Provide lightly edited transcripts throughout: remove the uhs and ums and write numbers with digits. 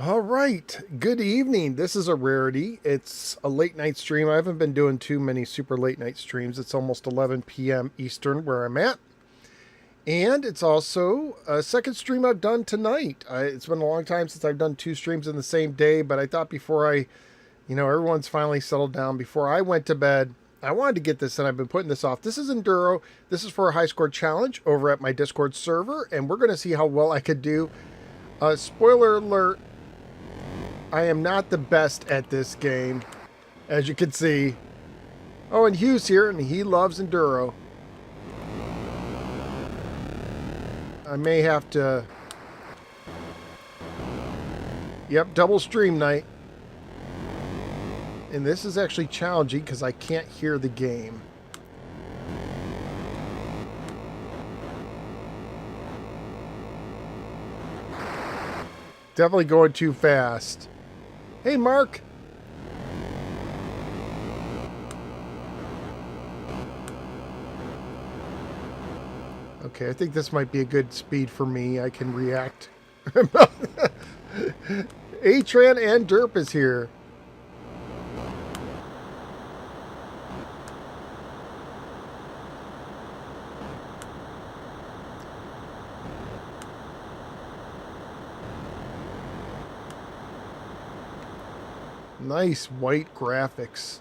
All right. Good evening. This is a rarity. It's a late night stream. I haven't been doing too many super late night streams. It's almost 11 p.m. Eastern where I'm at. And it's also a second stream I've done tonight. It's been a long time since I've done two streams in the same day, but I thought before everyone's finally settled down, before I went to bed, I wanted to get this and I've been putting this off. This is Enduro. This is for a high score challenge over at my Discord server, and we're going to see how well I could do. Spoiler alert, I am not the best at this game, as you can see. Oh, and Hugh's here, and he loves Enduro. I may have to... Yep, double stream night. And this is actually challenging because I can't hear the game. Definitely going too fast. Hey, Mark. Okay, I think this might be a good speed for me. I can react. A-Tran and Derp is here. Nice white graphics.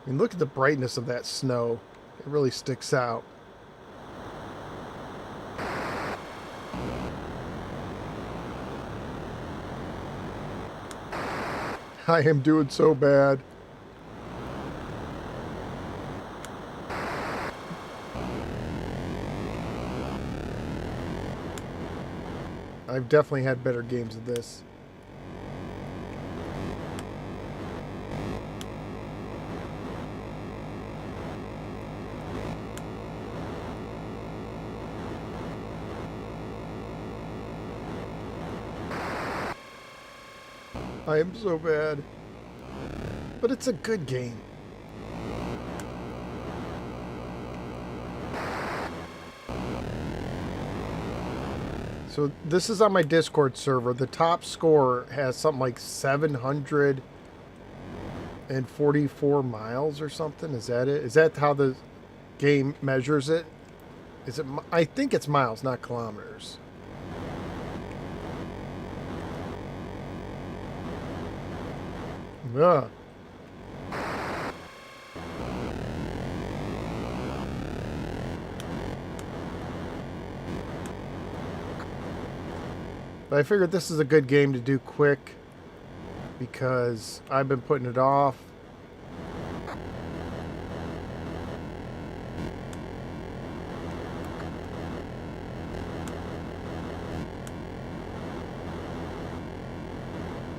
I mean, look at the brightness of that snow. It really sticks out. I am doing so bad. I've definitely had better games of this. I am so bad. But it's a good game. So this is on my Discord server. The top score has something like 744 miles or something. Is that it? Is that how the game measures it? Is it? I think it's miles, not kilometers. Yeah. But I figured this is a good game to do quick because I've been putting it off.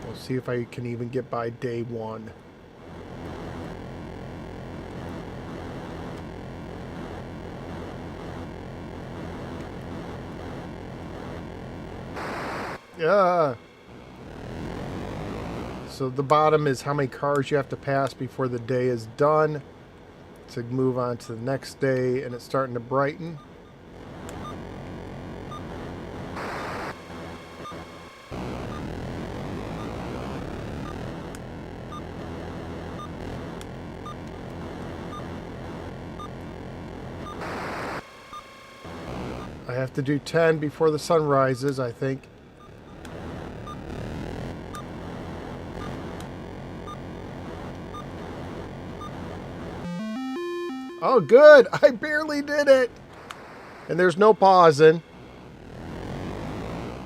We'll see if I can even get by day one. Yeah. So the bottom is how many cars you have to pass before the day is done to move on to the next day, and it's starting to brighten. I have to do 10 before the sun rises, I think. Oh, good. I barely did it. And there's no pausing.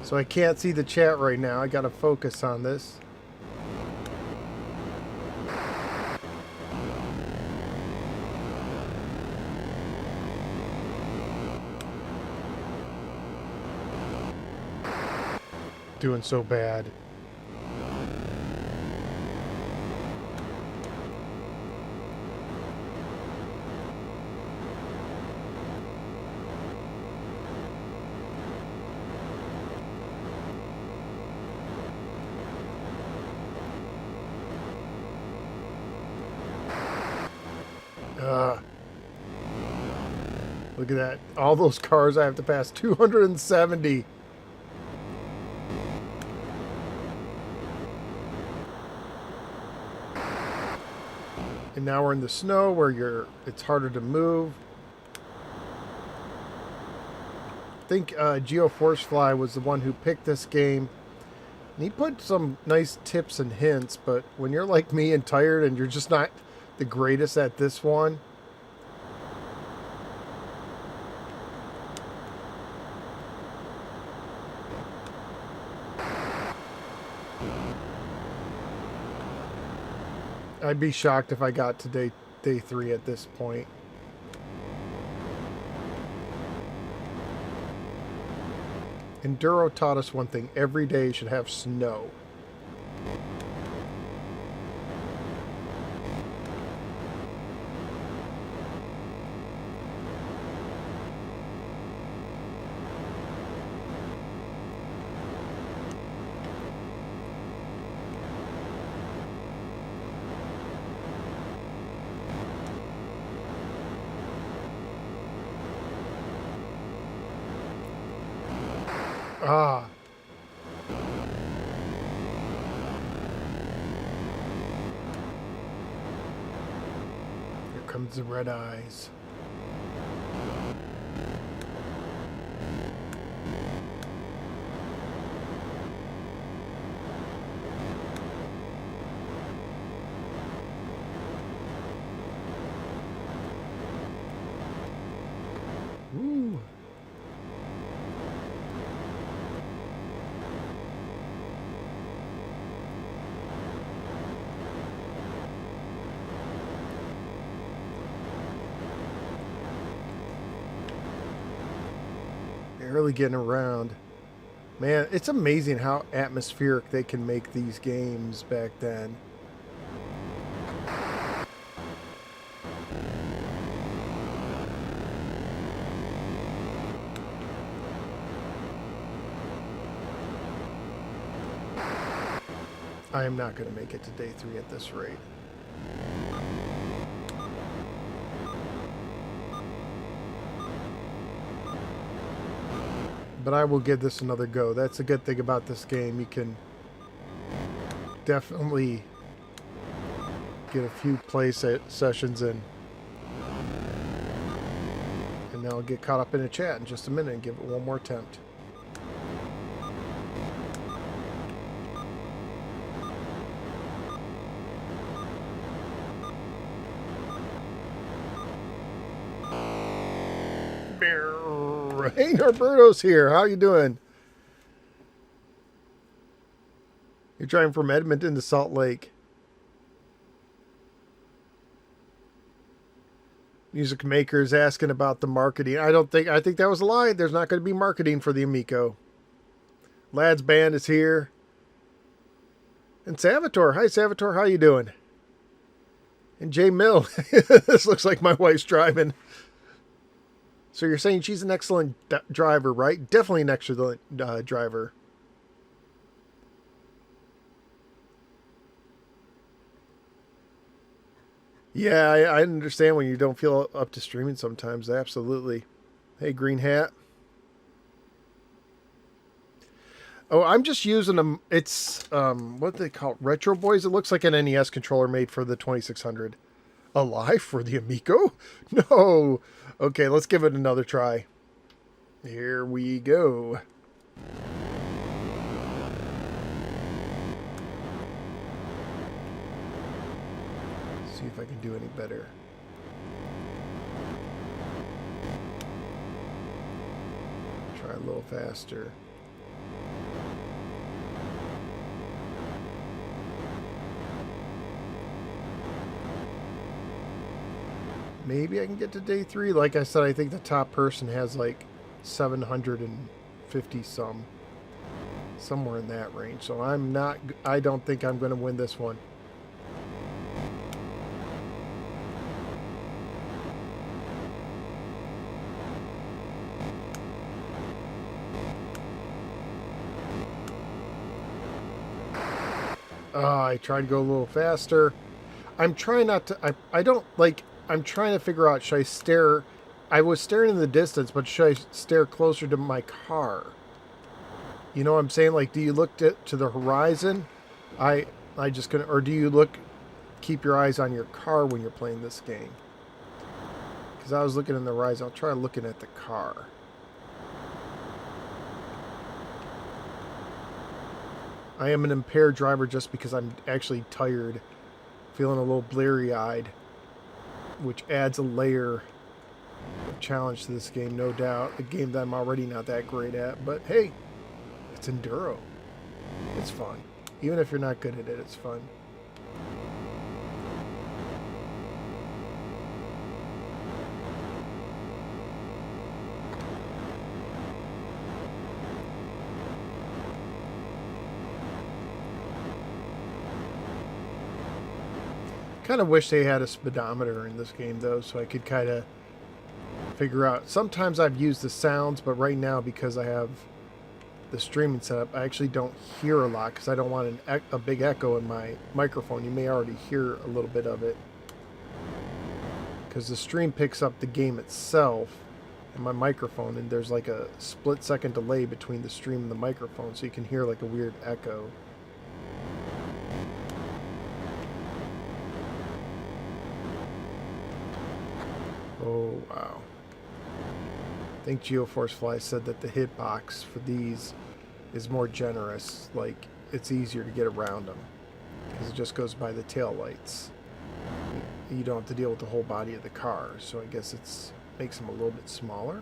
So I can't see the chat right now. I got to focus on this. Doing so bad. Look at that. All those cars I have to pass. 270. And now we're in the snow where it's harder to move. I think GeoForceFly was the one who picked this game. And he put some nice tips and hints, but when you're like me and tired and you're just not the greatest at this one, I'd be shocked if I got to day 3 at this point. Enduro taught us one thing. Every day should have snow. Ah. Here comes the red eyes. Ooh. Barely getting around. Man, it's amazing how atmospheric they can make these games back then. I am not going to make it to day 3 at this rate. But I will give this another go. That's a good thing about this game. You can definitely get a few play sessions in. And then I'll get caught up in a chat in just a minute and give it one more attempt. Hey, Norberto's here. How you doing? You're driving from Edmonton to Salt Lake. Music makers asking about the marketing. I think that was a lie. There's not going to be marketing for the Amico. Lads Band is here. And Salvatore. Hi, Salvatore. How you doing? And Jay Mill. This looks like my wife's driving. So you're saying she's an excellent driver, right? Definitely an excellent driver. Yeah, I understand when you don't feel up to streaming sometimes. Absolutely. Hey, Green Hat. Oh, I'm just using them. It's, what do they call it? Retro Boys. It looks like an NES controller made for the 2600. Alive for the Amico? No. Okay, let's give it another try. Here we go. See if I can do any better. Try a little faster. Maybe I can get to day 3. Like I said, I think the top person has like 750 some. Somewhere in that range. So I don't think I'm going to win this one. I tried to go a little faster. I'm trying not to... I don't like... I'm trying to figure out, should I stare... I was staring in the distance, but should I stare closer to my car? You know what I'm saying? Like, do you look to the horizon? I just gonna... Or do you look keep your eyes on your car when you're playing this game. Because I was looking in the rise, I'll try looking at the car. I am an impaired driver just because I'm actually tired, feeling a little bleary-eyed, which adds a layer of challenge to this game, no doubt. A game that I'm already not that great at, but hey, it's Enduro. It's fun. Even if you're not good at it, it's fun. Kind of wish they had a speedometer in this game though, so I could kind of figure out. Sometimes I've used the sounds, but right now because I have the streaming setup, I actually don't hear a lot because I don't want a big echo in my microphone. You may already hear a little bit of it because the stream picks up the game itself and my microphone, and there's like a split-second delay between the stream and the microphone, so you can hear like a weird echo. Oh, wow. I think GeoForce Fly said that the hitbox for these is more generous. Like, it's easier to get around them because it just goes by the tail lights. You don't have to deal with the whole body of the car, so I guess it makes them a little bit smaller.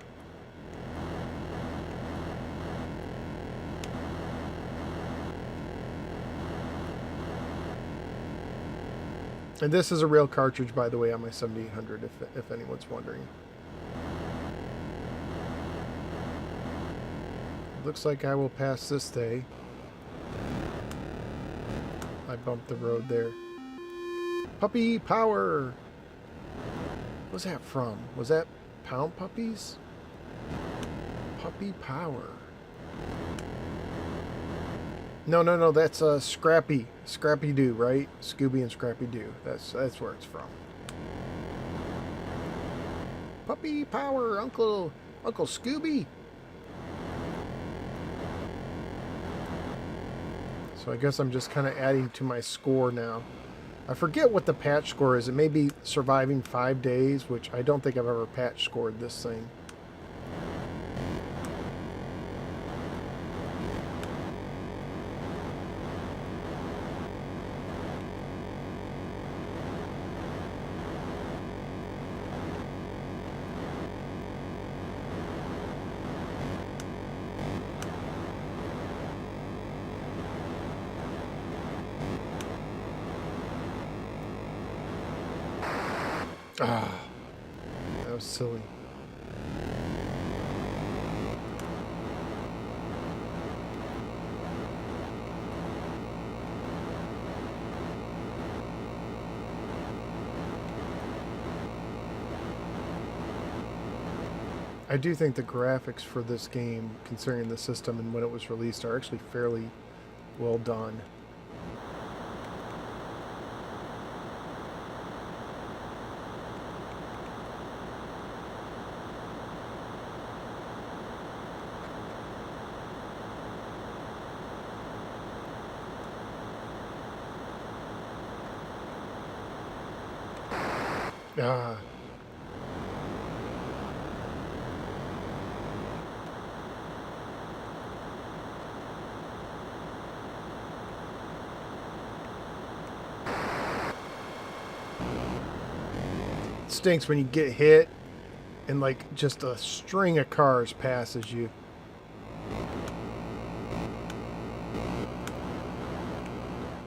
And this is a real cartridge, by the way, on my 7800, if anyone's wondering. Looks like I will pass this day. I bumped the road there. Puppy power! What was that from? Was that Pound Puppies? Puppy power. No, that's Scrappy. Scrappy-Doo, right? Scooby and Scrappy-Doo. That's where it's from. Puppy power, Uncle Scooby. So I guess I'm just kind of adding to my score now. I forget what the patch score is. It may be surviving 5 days, which I don't think I've ever patch scored this thing. Ah, that was silly. I do think the graphics for this game, considering the system and when it was released, are actually fairly well done. Ah. It stinks when you get hit and like just a string of cars passes you.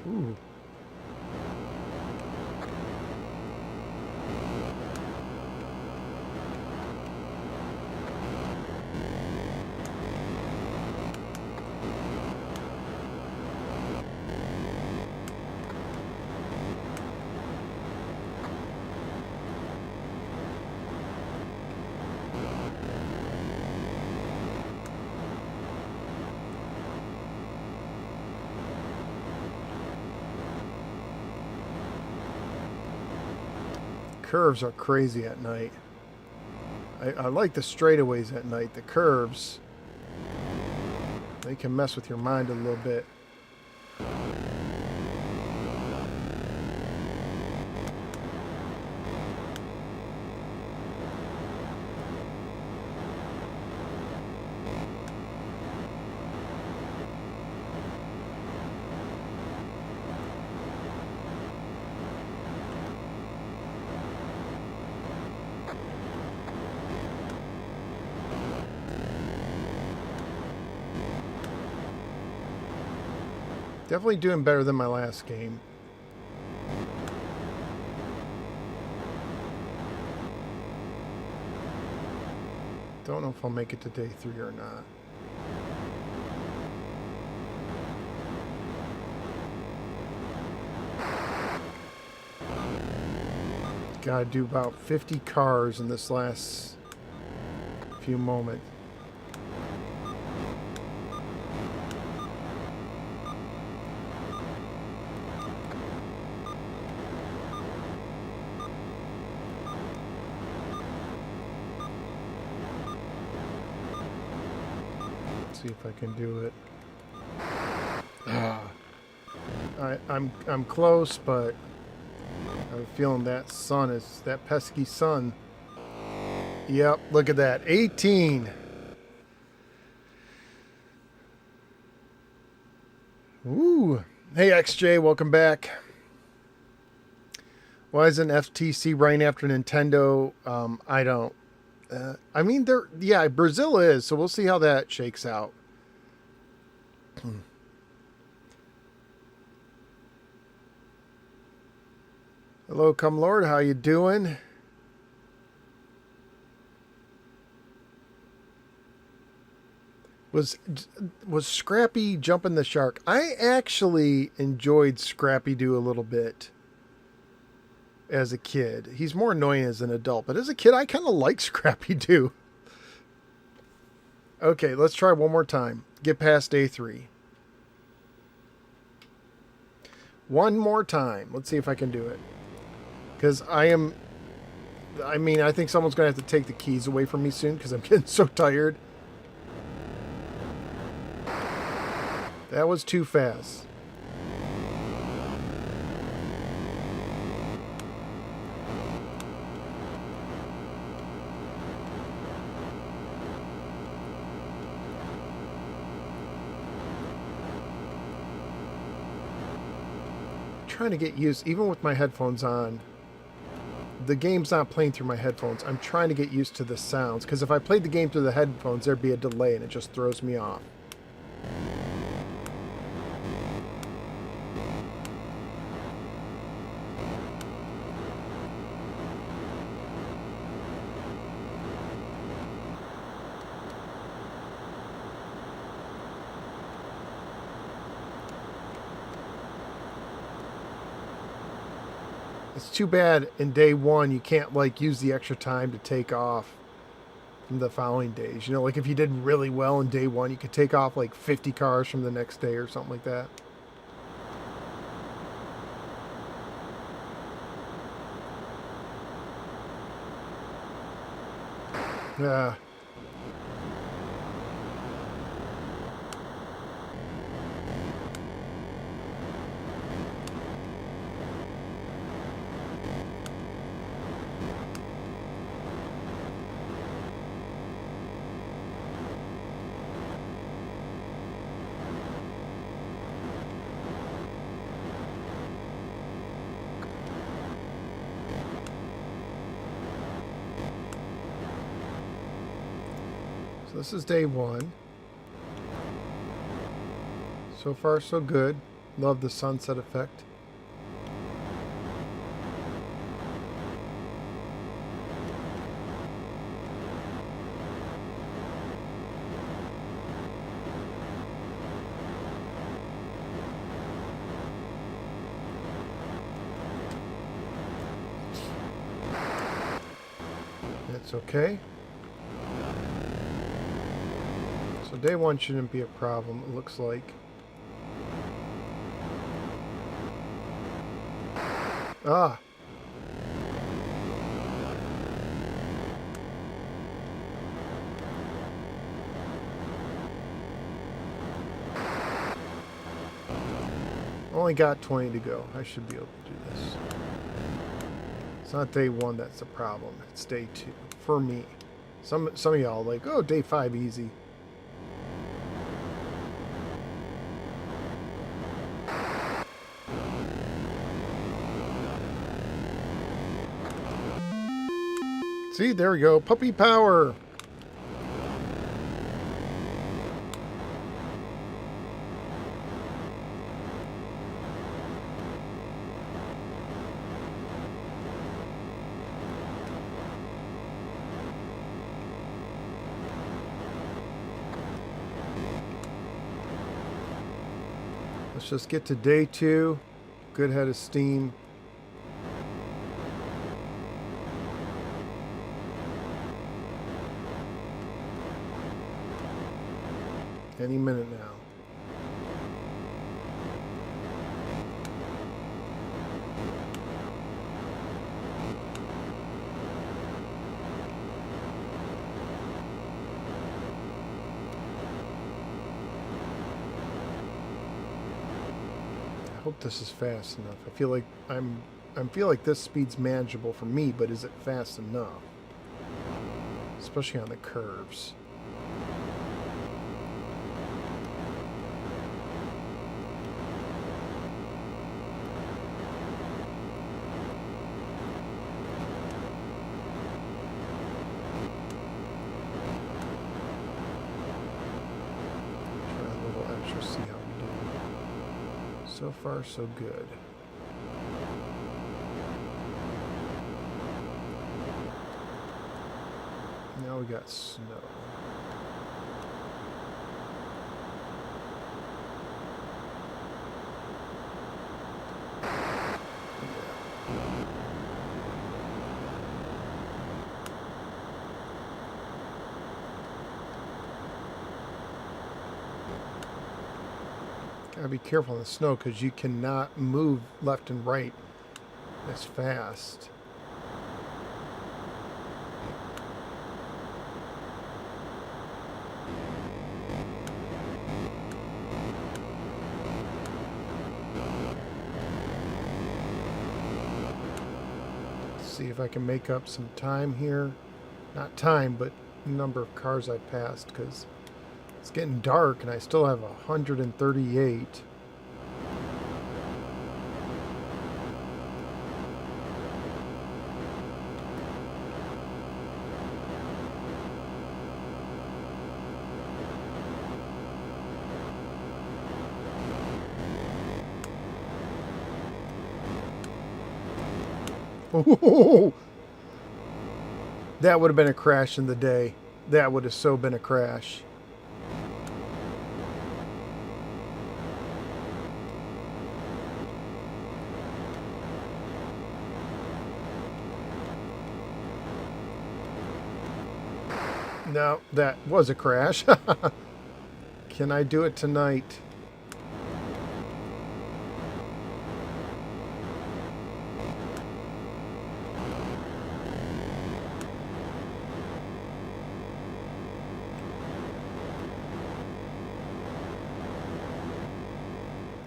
Ooh. Curves are crazy at night. I like the straightaways at night. The curves, they can mess with your mind a little bit. Definitely doing better than my last game. Don't know if I'll make it to day 3 or not. Gotta do about 50 cars in this last few moments. See if I can do it. I'm close, but I have a feeling that sun is that pesky sun. Yep, look at that. 18. Woo. Hey XJ, welcome back. Why isn't FTC right after Nintendo? I don't. I mean, yeah, Brazil is, so we'll see how that shakes out. Hello, come Lord, how you doing? Was Scrappy jumping the shark? I actually enjoyed Scrappy Doo a little bit as a kid. He's more annoying as an adult, but as a kid, I kind of like Scrappy Doo. Okay, let's try one more time. Get past day 3. One more time. Let's see if I can do it. Because I think someone's going to have to take the keys away from me soon because I'm getting so tired. That was too fast. Trying to get used, even with my headphones on. The game's not playing through my headphones. I'm trying to get used to the sounds, because if I played the game through the headphones, there'd be a delay, and it just throws me off. It's too bad in day 1 you can't like use the extra time to take off from the following days. You know, like if you did really well in day 1, you could take off like 50 cars from the next day or something like that. Yeah. So this is day 1. So far, so good. Love the sunset effect. It's okay. So day 1 shouldn't be a problem, it looks like. Ah. Only got 20 to go. I should be able to do this. It's not day 1 that's the problem. It's day 2 for me. Some of y'all like, oh, day 5 easy. See, there we go. Puppy power. Let's just get to day 2. Good head of steam. Any minute now. I hope this is fast enough. I feel like this speed's manageable for me, but is it fast enough? Especially on the curves. So far, so good. Now we got snow. Gotta be careful in the snow because you cannot move left and right as fast. Let's see if I can make up some time here. Not time, but number of cars I passed, because it's getting dark and I still have 138. Oh, that would have been a crash in the day. That would have so been a crash. No, that was a crash. Can I do it tonight?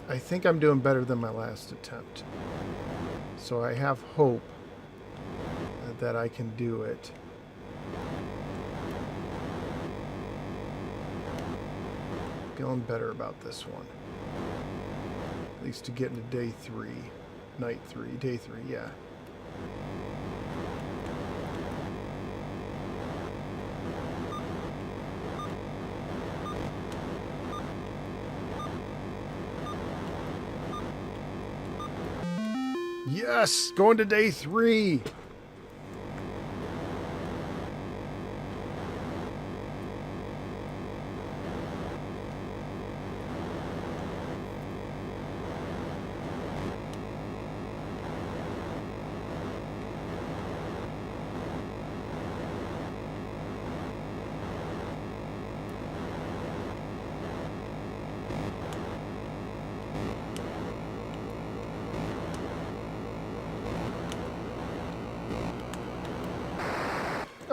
I think I'm doing better than my last attempt. So I have hope that I can do it. Feeling better about this one. At least to get into day 3. Night 3. Day 3, yeah. Yes! Going to day 3!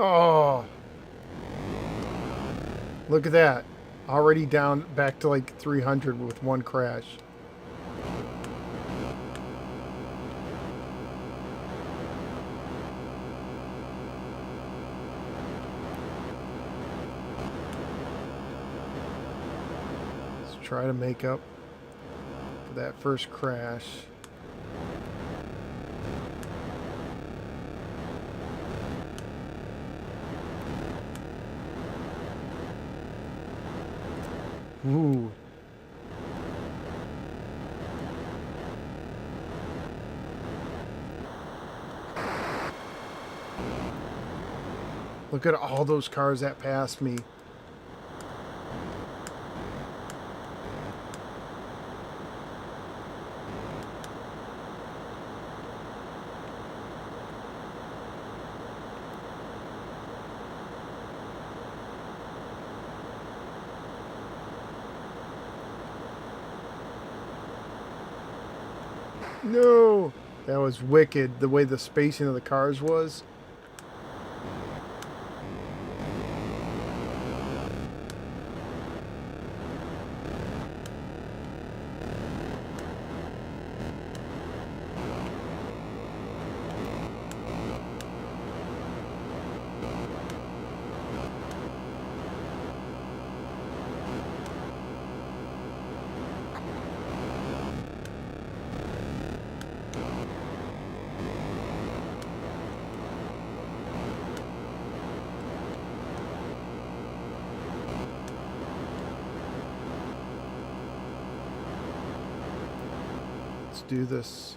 Oh, look at that. Already down back to like 300 with one crash. Let's try to make up for that first crash. Ooh. Look at all those cars that passed me. No! That was wicked, the way the spacing of the cars was. Let's do this.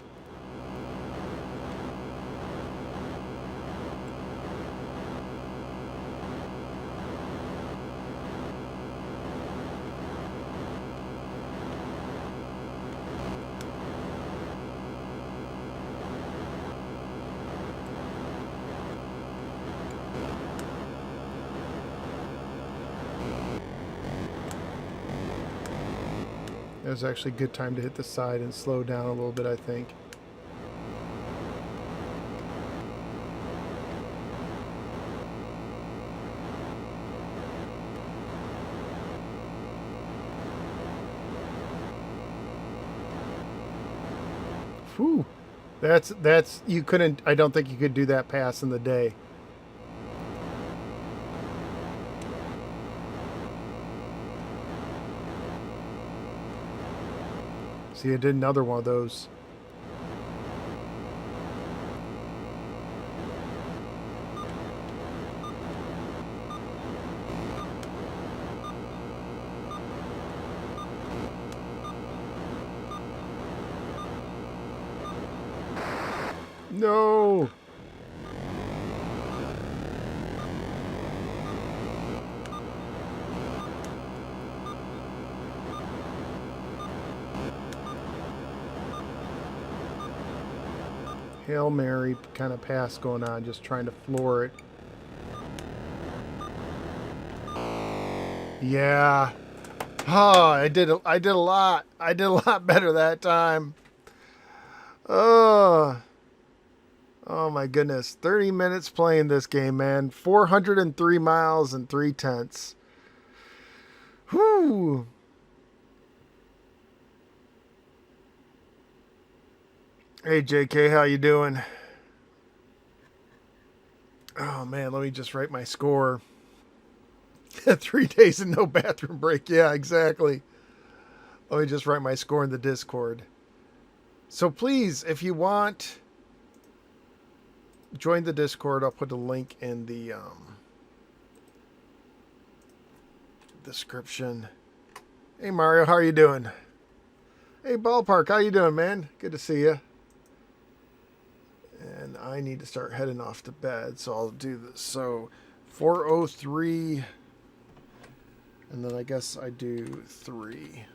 It was actually a good time to hit the side and slow down a little bit, I think. Whew. That's you couldn't, I don't think you could do that pass in the day. See, I did another one of those. No! Hail Mary kind of pass going on, just trying to floor it. Yeah. Oh, I did a lot. I did a lot better that time. Oh. Oh my goodness. 30 minutes playing this game, man. 403 miles and 3/10. Whew. Hey JK, how you doing? Oh man, let me just write my score. 3 days and no bathroom break. Yeah, exactly. Let me just write my score in the Discord. So please, if you want, join the Discord. I'll put a link in the description. Hey Mario, how are you doing? Hey Ballpark, how you doing, man? Good to see you. And I need to start heading off to bed, so I'll do this. So 4:03, and then I guess I do 3.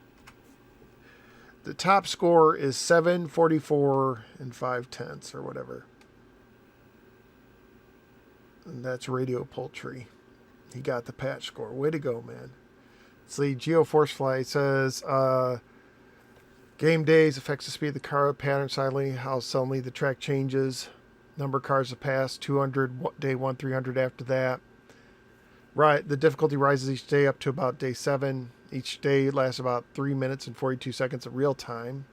The top score is 744 and 5/10 or whatever. And that's Radio Poultry. He got the patch score. Way to go, man. See, GeoForceFly says, game days affects the speed of the car, pattern silently, how suddenly the track changes. Number of cars have passed, 200, day 1, 300 after that. Right, the difficulty rises each day up to about day 7. Each day lasts about 3 minutes and 42 seconds of real time.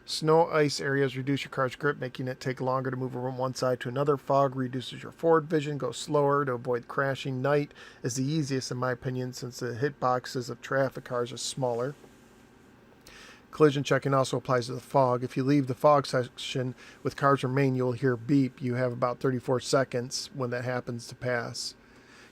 Snow ice areas reduce your car's grip, making it take longer to move from one side to another. Fog reduces your forward vision, go slower to avoid crashing. Night is the easiest in my opinion since the hitboxes of traffic cars are smaller. Collision checking also applies to the fog. If you leave the fog section with cars remain, you'll hear beep. You have about 34 seconds when that happens to pass.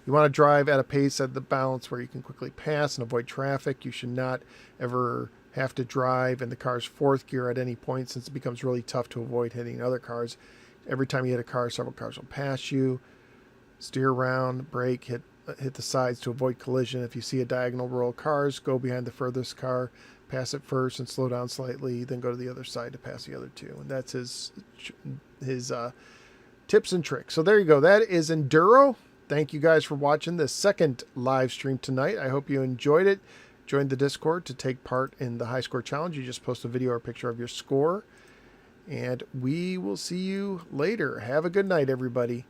You want to drive at a pace at the balance where you can quickly pass and avoid traffic. You should not ever have to drive in the car's fourth gear at any point since it becomes really tough to avoid hitting other cars. Every time you hit a car, several cars will pass you. Steer around, brake, hit the sides to avoid collision. If you see a diagonal row of cars, go behind the furthest car, pass it first and slow down slightly, then go to the other side to pass the other two. And that's his tips and tricks. So there you go. That is Enduro. Thank you guys for watching this second live stream tonight. I hope you enjoyed it. Join the Discord to take part in the high score challenge. You just post a video or picture of your score. And we will see you later. Have a good night, everybody.